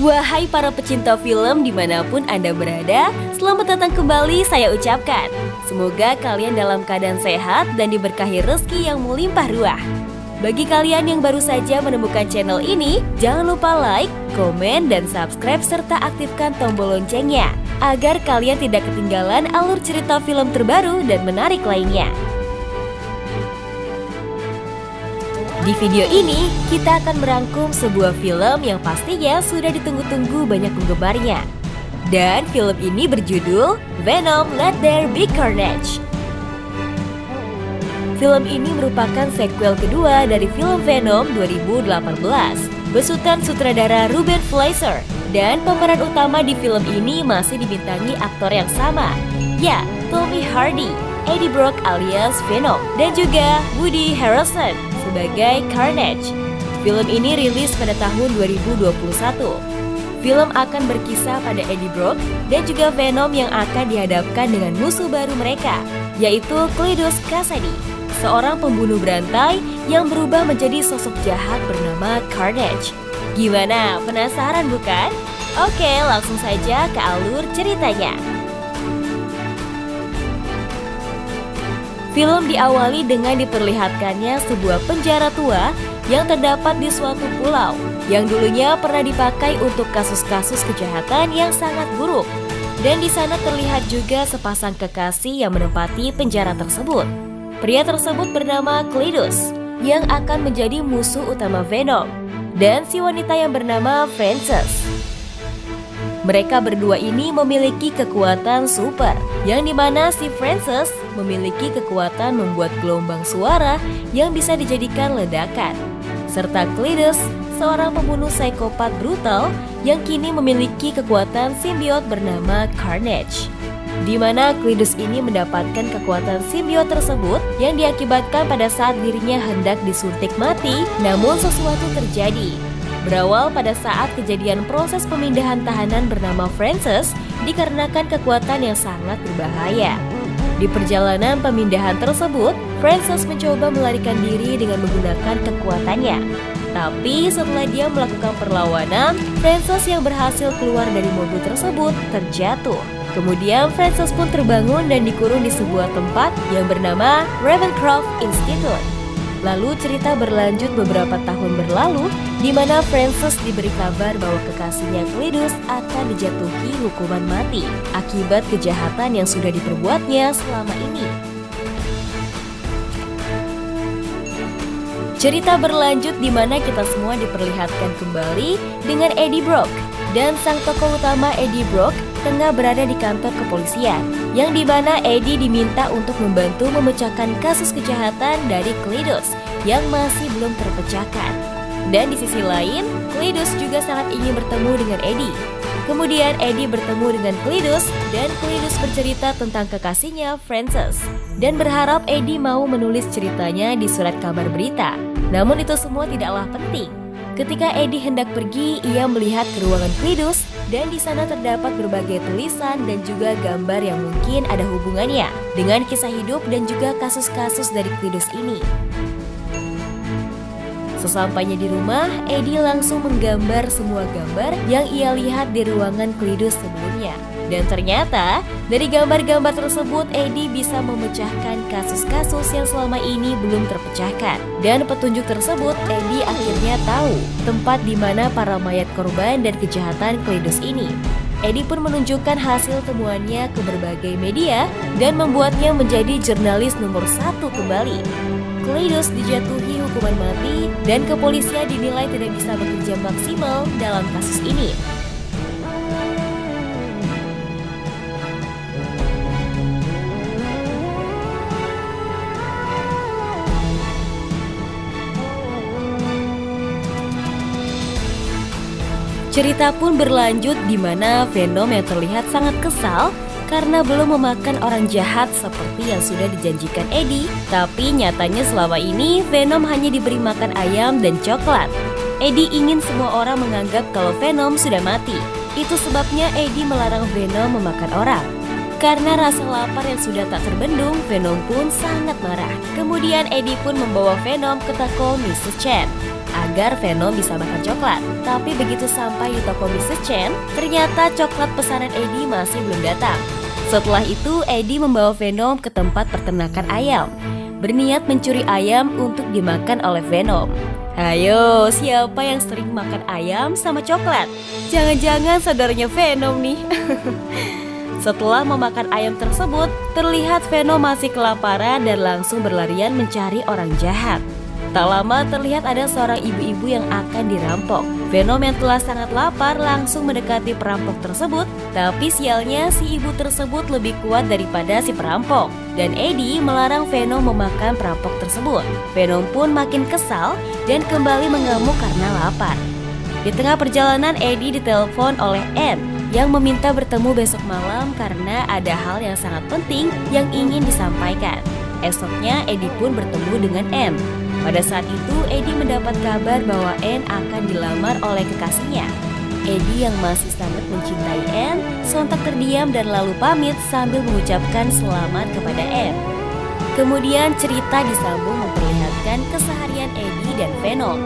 Wahai para pecinta film dimanapun Anda berada, selamat datang kembali saya ucapkan. Semoga kalian dalam keadaan sehat dan diberkahi rezeki yang melimpah ruah. Bagi kalian yang baru saja menemukan channel ini, jangan lupa like, komen, dan subscribe serta aktifkan tombol loncengnya agar kalian tidak ketinggalan alur cerita film terbaru dan menarik lainnya. Di video ini, kita akan merangkum sebuah film yang pastinya sudah ditunggu-tunggu banyak penggemarnya. Dan film ini berjudul Venom Let There Be Carnage. Film ini merupakan sequel kedua dari film Venom 2018, besutan sutradara Ruben Fleischer. Dan pemeran utama di film ini masih dibintangi aktor yang sama, ya, Tommy Hardy, Eddie Brock alias Venom, dan juga Woody Harrelson sebagai Carnage. Film ini rilis pada tahun 2021. Film akan berkisah pada Eddie Brock dan juga Venom yang akan dihadapkan dengan musuh baru mereka, yaitu Cletus Kasady, seorang pembunuh berantai yang berubah menjadi sosok jahat bernama Carnage. Gimana? Penasaran bukan? Oke, langsung saja ke alur ceritanya. Film diawali dengan diperlihatkannya sebuah penjara tua yang terdapat di suatu pulau yang dulunya pernah dipakai untuk kasus-kasus kejahatan yang sangat buruk. Dan di sana terlihat juga sepasang kekasih yang menempati penjara tersebut. Pria tersebut bernama Cletus yang akan menjadi musuh utama Venom, dan si wanita yang bernama Frances. Mereka berdua ini memiliki kekuatan super, yang dimana si Frances memiliki kekuatan membuat gelombang suara yang bisa dijadikan ledakan. Serta Cletus, seorang pembunuh psikopat brutal yang kini memiliki kekuatan simbiot bernama Carnage. Di mana Cletus ini mendapatkan kekuatan simbiot tersebut yang diakibatkan pada saat dirinya hendak disuntik mati, namun sesuatu terjadi. Berawal pada saat kejadian proses pemindahan tahanan bernama Frances dikarenakan kekuatan yang sangat berbahaya. Di perjalanan pemindahan tersebut, Frances mencoba melarikan diri dengan menggunakan kekuatannya. Tapi setelah dia melakukan perlawanan, Frances yang berhasil keluar dari mobil tersebut terjatuh. Kemudian Frances pun terbangun dan dikurung di sebuah tempat yang bernama Ravencroft Institute. Lalu cerita berlanjut beberapa tahun berlalu, di mana Frances diberi kabar bahwa kekasihnya Cletus akan dijatuhi hukuman mati akibat kejahatan yang sudah diperbuatnya selama ini. Cerita berlanjut di mana kita semua diperlihatkan kembali dengan Eddie Brock, dan sang tokoh utama Eddie Brock tengah berada di kantor kepolisian, yang dimana Eddie diminta untuk membantu memecahkan kasus kejahatan dari Cletus yang masih belum terpecahkan. Dan di sisi lain, Cletus juga sangat ingin bertemu dengan Eddie. Kemudian Eddie bertemu dengan Cletus dan Cletus bercerita tentang kekasihnya Frances dan berharap Eddie mau menulis ceritanya di surat kabar berita. Namun itu semua tidaklah penting. Ketika Eddie hendak pergi, ia melihat ke ruangan Cletus dan di sana terdapat berbagai tulisan dan juga gambar yang mungkin ada hubungannya dengan kisah hidup dan juga kasus-kasus dari Cletus ini. Sesampainya di rumah, Eddie langsung menggambar semua gambar yang ia lihat di ruangan Cletus sebelumnya. Dan ternyata, dari gambar-gambar tersebut, Eddie bisa memecahkan kasus-kasus yang selama ini belum terpecahkan. Dan petunjuk tersebut, Eddie akhirnya tahu tempat di mana para mayat korban dan kejahatan Cletus ini. Eddie pun menunjukkan hasil temuannya ke berbagai media dan membuatnya menjadi jurnalis nomor 1 kembali. Cletus dijatuhi hukuman mati dan kepolisian dinilai tidak bisa bekerja maksimal dalam kasus ini. Cerita pun berlanjut di mana Venom yang terlihat sangat kesal karena belum memakan orang jahat seperti yang sudah dijanjikan Eddie. Tapi nyatanya selama ini Venom hanya diberi makan ayam dan coklat. Eddie ingin semua orang menganggap kalau Venom sudah mati. Itu sebabnya Eddie melarang Venom memakan orang. Karena rasa lapar yang sudah tak terbendung, Venom pun sangat marah. Kemudian Eddie pun membawa Venom ke toko Mrs. Chen. agar Venom bisa makan coklat. Tapi begitu sampai di toko Mrs. Chen, ternyata coklat pesanan Eddie masih belum datang. Setelah itu, Eddie membawa Venom ke tempat peternakan ayam, berniat mencuri ayam untuk dimakan oleh Venom. Ayo, siapa yang sering makan ayam sama coklat? Jangan-jangan saudaranya Venom nih. Setelah memakan ayam tersebut, terlihat Venom masih kelaparan dan langsung berlarian mencari orang jahat. Tak lama terlihat ada seorang ibu-ibu yang akan dirampok. Venom yang telah sangat lapar langsung mendekati perampok tersebut, tapi sialnya si ibu tersebut lebih kuat daripada si perampok. Dan Eddie melarang Venom memakan perampok tersebut. Venom pun makin kesal dan kembali mengamuk karena lapar. Di tengah perjalanan, Eddie ditelepon oleh Anne yang meminta bertemu besok malam karena ada hal yang sangat penting yang ingin disampaikan. Esoknya Eddie pun bertemu dengan Anne. Pada saat itu Eddie mendapat kabar bahwa Anne akan dilamar oleh kekasihnya. Eddie yang masih sangat mencintai Anne sontak terdiam dan lalu pamit sambil mengucapkan selamat kepada Anne. Kemudian cerita disambung memperlihatkan keseharian Eddie dan Venom.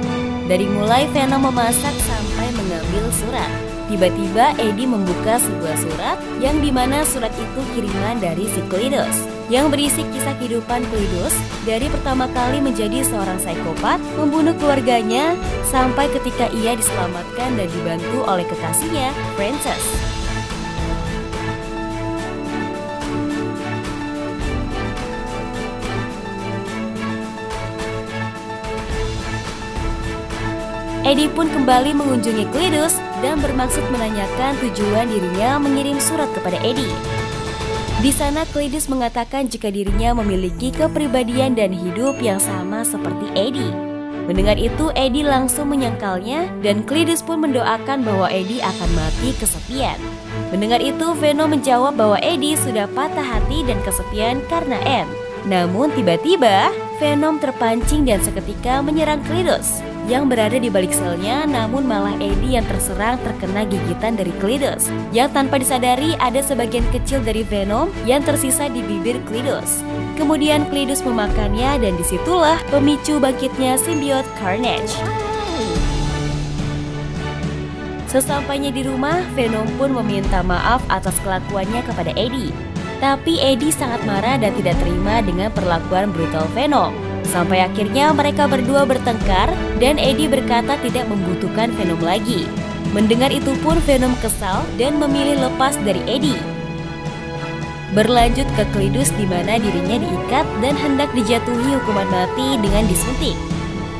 Dari mulai Venom memasak sampai mengambil surat. Tiba-tiba Eddie membuka sebuah surat yang dimana surat itu kiriman dari si Cletus yang berisi kisah kehidupan Cletus dari pertama kali menjadi seorang psikopat, membunuh keluarganya, sampai ketika ia diselamatkan dan dibantu oleh kekasihnya, Frances. Eddie pun kembali mengunjungi Cletus dan bermaksud menanyakan tujuan dirinya mengirim surat kepada Eddie. Di sana Cletus mengatakan jika dirinya memiliki kepribadian dan hidup yang sama seperti Eddie. Mendengar itu, Eddie langsung menyangkalnya dan Cletus pun mendoakan bahwa Eddie akan mati kesepian. Mendengar itu, Venom menjawab bahwa Eddie sudah patah hati dan kesepian karena Anne. Namun tiba-tiba, Venom terpancing dan seketika menyerang Cletus yang berada di balik selnya, namun malah Eddie yang terserang terkena gigitan dari Cletus. Yang tanpa disadari ada sebagian kecil dari Venom yang tersisa di bibir Cletus. Kemudian Cletus memakannya dan disitulah pemicu bangkitnya simbiot Carnage. Sesampainya di rumah, Venom pun meminta maaf atas kelakuannya kepada Eddie. Tapi Eddie sangat marah dan tidak terima dengan perlakuan brutal Venom. Sampai akhirnya mereka berdua bertengkar dan Eddie berkata tidak membutuhkan Venom lagi. Mendengar itu pun Venom kesal dan memilih lepas dari Eddie. Berlanjut ke Cletus di mana dirinya diikat dan hendak dijatuhi hukuman mati dengan disuntik.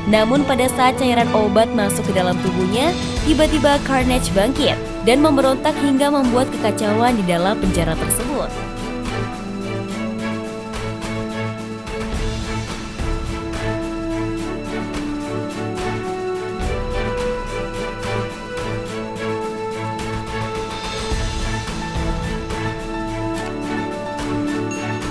Namun pada saat cairan obat masuk ke dalam tubuhnya, tiba-tiba Carnage bangkit dan memberontak hingga membuat kekacauan di dalam penjara tersebut.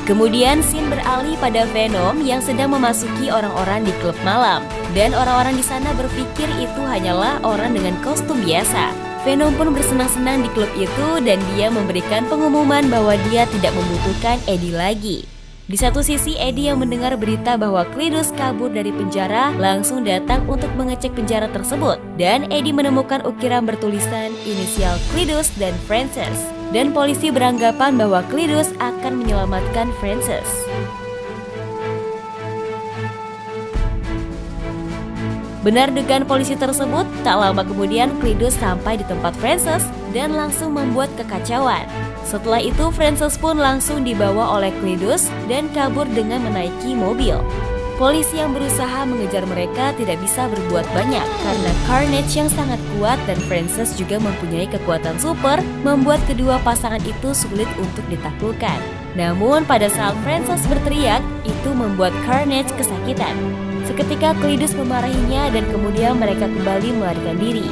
Kemudian scene beralih pada Venom yang sedang memasuki orang-orang di klub malam. Dan orang-orang di sana berpikir itu hanyalah orang dengan kostum biasa. Venom pun bersenang-senang di klub itu dan dia memberikan pengumuman bahwa dia tidak membutuhkan Eddie lagi. Di satu sisi Eddie yang mendengar berita bahwa Cletus kabur dari penjara langsung datang untuk mengecek penjara tersebut. Dan Eddie menemukan ukiran bertulisan inisial Cletus dan Frances. Dan polisi beranggapan bahwa Cletus akan menyelamatkan Frances. Benar dugaan polisi tersebut, tak lama kemudian Cletus sampai di tempat Frances dan langsung membuat kekacauan. Setelah itu Frances pun langsung dibawa oleh Cletus dan kabur dengan menaiki mobil. Polisi yang berusaha mengejar mereka tidak bisa berbuat banyak karena Carnage yang sangat kuat dan Frances juga mempunyai kekuatan super membuat kedua pasangan itu sulit untuk ditaklukkan. Namun pada saat Frances berteriak, itu membuat Carnage kesakitan. Seketika Cletus memarahinya dan kemudian mereka kembali melarikan diri.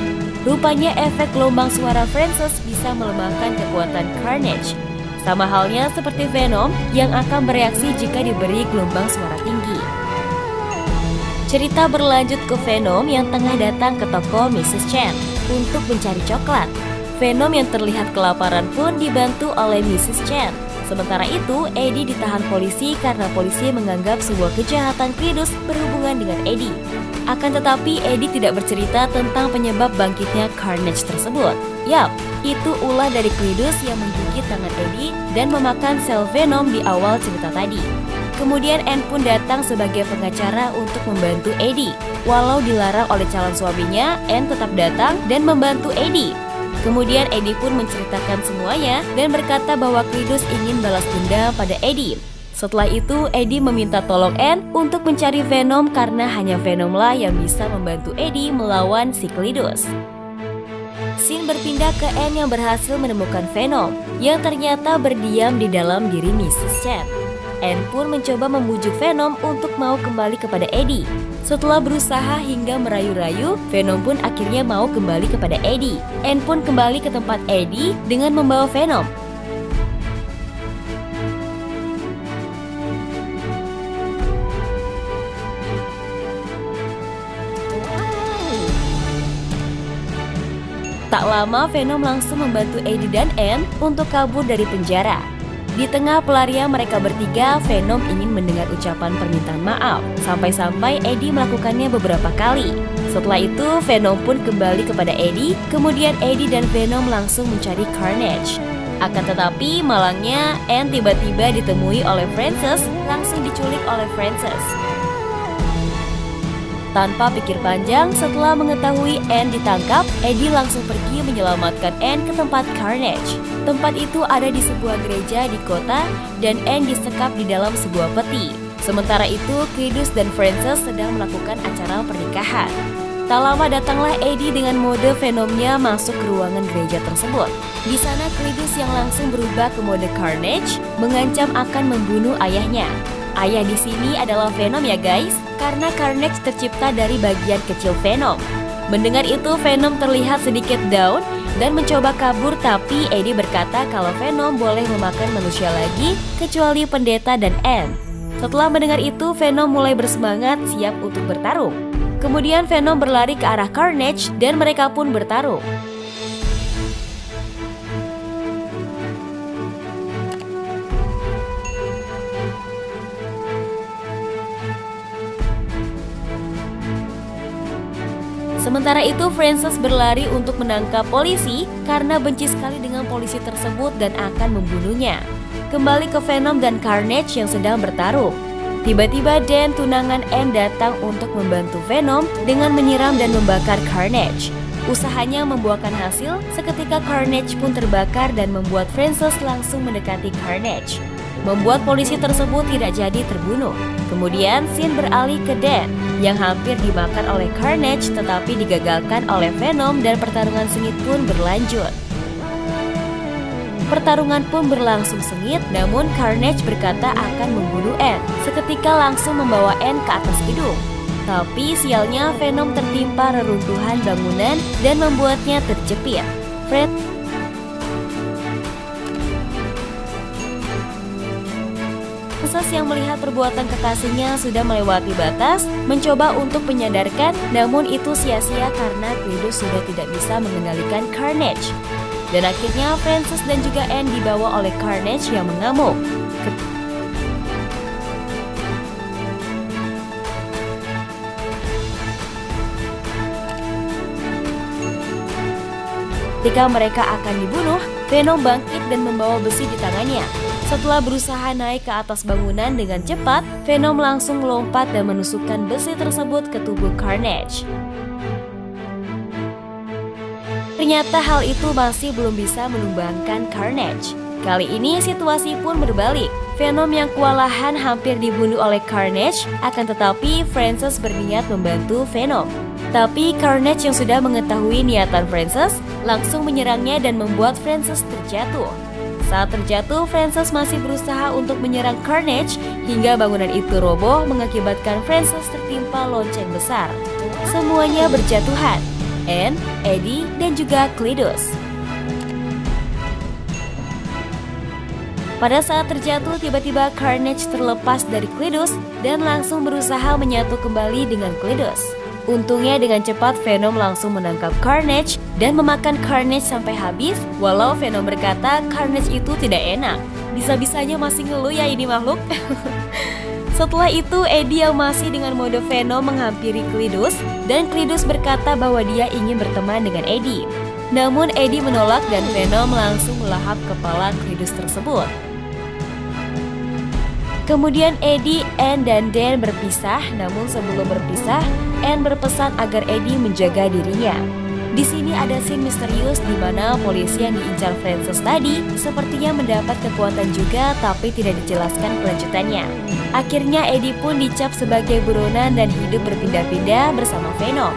Rupanya efek gelombang suara Frances bisa melemahkan kekuatan Carnage. Sama halnya seperti Venom yang akan bereaksi jika diberi gelombang suara tinggi. Cerita berlanjut ke Venom yang tengah datang ke toko Mrs. Chen untuk mencari coklat. Venom yang terlihat kelaparan pun dibantu oleh Mrs. Chen. Sementara itu, Eddie ditahan polisi karena polisi menganggap sebuah kejahatan Cletus berhubungan dengan Eddie. Akan tetapi, Eddie tidak bercerita tentang penyebab bangkitnya Carnage tersebut. Yap, itu ulah dari Cletus yang menggigit tangan Eddie dan memakan sel Venom di awal cerita tadi. Kemudian Anne pun datang sebagai pengacara untuk membantu Eddie. Walau dilarang oleh calon suaminya, Anne tetap datang dan membantu Eddie. Kemudian Eddie pun menceritakan semuanya dan berkata bahwa Cletus ingin balas dendam pada Eddie. Setelah itu, Eddie meminta tolong Anne untuk mencari Venom karena hanya Venomlah yang bisa membantu Eddie melawan si Cletus. Scene berpindah ke Anne yang berhasil menemukan Venom yang ternyata berdiam di dalam diri Mrs. Chen. Anne pun mencoba membujuk Venom untuk mau kembali kepada Eddie. Setelah berusaha hingga merayu-rayu, Venom pun akhirnya mau kembali kepada Eddie. Anne pun kembali ke tempat Eddie dengan membawa Venom. Tak lama, Venom langsung membantu Eddie dan Anne untuk kabur dari penjara. Di tengah pelarian mereka bertiga, Venom ingin mendengar ucapan permintaan maaf. Sampai-sampai Eddie melakukannya beberapa kali. Setelah itu, Venom pun kembali kepada Eddie. Kemudian Eddie dan Venom langsung mencari Carnage. Akan tetapi, malangnya Anne tiba-tiba ditemui oleh Frances, langsung diculik oleh Frances. Tanpa pikir panjang, setelah mengetahui Anne ditangkap, Eddie langsung pergi menyelamatkan Anne ke tempat Carnage. Tempat itu ada di sebuah gereja di kota dan Anne disekap di dalam sebuah peti. Sementara itu, Cletus dan Frances sedang melakukan acara pernikahan. Tak lama datanglah Eddie dengan mode Venomnya masuk ke ruangan gereja tersebut. Di sana Cletus yang langsung berubah ke mode Carnage mengancam akan membunuh ayahnya. Ayah di sini adalah Venom ya guys, karena Carnage tercipta dari bagian kecil Venom. Mendengar itu, Venom terlihat sedikit down dan mencoba kabur, tapi Eddie berkata kalau Venom boleh memakan manusia lagi kecuali pendeta dan Anne. Setelah mendengar itu, Venom mulai bersemangat siap untuk bertarung. Kemudian Venom berlari ke arah Carnage dan mereka pun bertarung. Sementara itu, Frances berlari untuk menangkap polisi karena benci sekali dengan polisi tersebut dan akan membunuhnya. Kembali ke Venom dan Carnage yang sedang bertarung. Tiba-tiba Dan, tunangan Anne, datang untuk membantu Venom dengan menyiram dan membakar Carnage. Usahanya membuahkan hasil, seketika Carnage pun terbakar dan membuat Frances langsung mendekati Carnage, membuat polisi tersebut tidak jadi terbunuh. Kemudian scene beralih ke Dan yang hampir dimakan oleh Carnage tetapi digagalkan oleh Venom dan pertarungan sengit pun berlanjut. Pertarungan pun berlangsung sengit, namun Carnage berkata akan membunuh Anne, seketika langsung membawa Anne ke atas gedung. Tapi sialnya Venom tertimpa reruntuhan bangunan dan membuatnya terjepit. Frances yang melihat perbuatan kekasihnya sudah melewati batas, mencoba untuk menyadarkan, namun itu sia-sia karena Cletus sudah tidak bisa mengendalikan Carnage. Dan akhirnya Frances dan juga Anne dibawa oleh Carnage yang mengamuk. Ketika mereka akan dibunuh, Venom bangkit dan membawa besi di tangannya. Setelah berusaha naik ke atas bangunan dengan cepat, Venom langsung melompat dan menusukkan besi tersebut ke tubuh Carnage. Ternyata hal itu masih belum bisa menumbangkan Carnage. Kali ini situasi pun berbalik. Venom yang kewalahan hampir dibunuh oleh Carnage, akan tetapi Frances berniat membantu Venom. Tapi Carnage yang sudah mengetahui niatan Frances, langsung menyerangnya dan membuat Frances terjatuh. Saat terjatuh, Frances masih berusaha untuk menyerang Carnage hingga bangunan itu roboh mengakibatkan Frances tertimpa lonceng besar. Semuanya berjatuhan, Anne, Eddie, dan juga Cletus. Pada saat terjatuh, tiba-tiba Carnage terlepas dari Cletus dan langsung berusaha menyatu kembali dengan Cletus. Untungnya dengan cepat Venom langsung menangkap Carnage dan memakan Carnage sampai habis, walau Venom berkata Carnage itu tidak enak. Bisa-bisanya masih ngeluh ya ini makhluk. Setelah itu, Eddie yang masih dengan mode Venom menghampiri Cletus, dan Cletus berkata bahwa dia ingin berteman dengan Eddie. Namun Eddie menolak dan Venom langsung melahap kepala Cletus tersebut. Kemudian Eddie, Anne, dan Dan berpisah, namun sebelum berpisah, Anne berpesan agar Eddie menjaga dirinya. Di sini ada scene misterius di mana polisi yang diincar Frances tadi sepertinya mendapat kekuatan juga, tapi tidak dijelaskan kelanjutannya. Akhirnya Eddie pun dicap sebagai buronan dan hidup berpindah-pindah bersama Venom.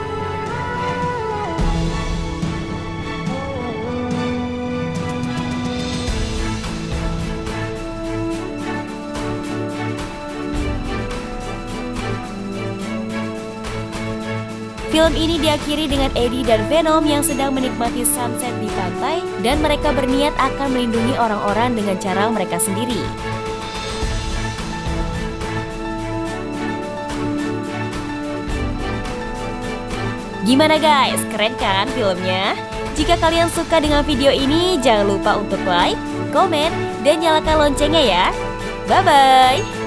Film ini diakhiri dengan Eddie dan Venom yang sedang menikmati sunset di pantai, dan mereka berniat akan melindungi orang-orang dengan cara mereka sendiri. Gimana guys, keren kan filmnya? Jika kalian suka dengan video ini, jangan lupa untuk like, komen, dan nyalakan loncengnya ya. Bye-bye!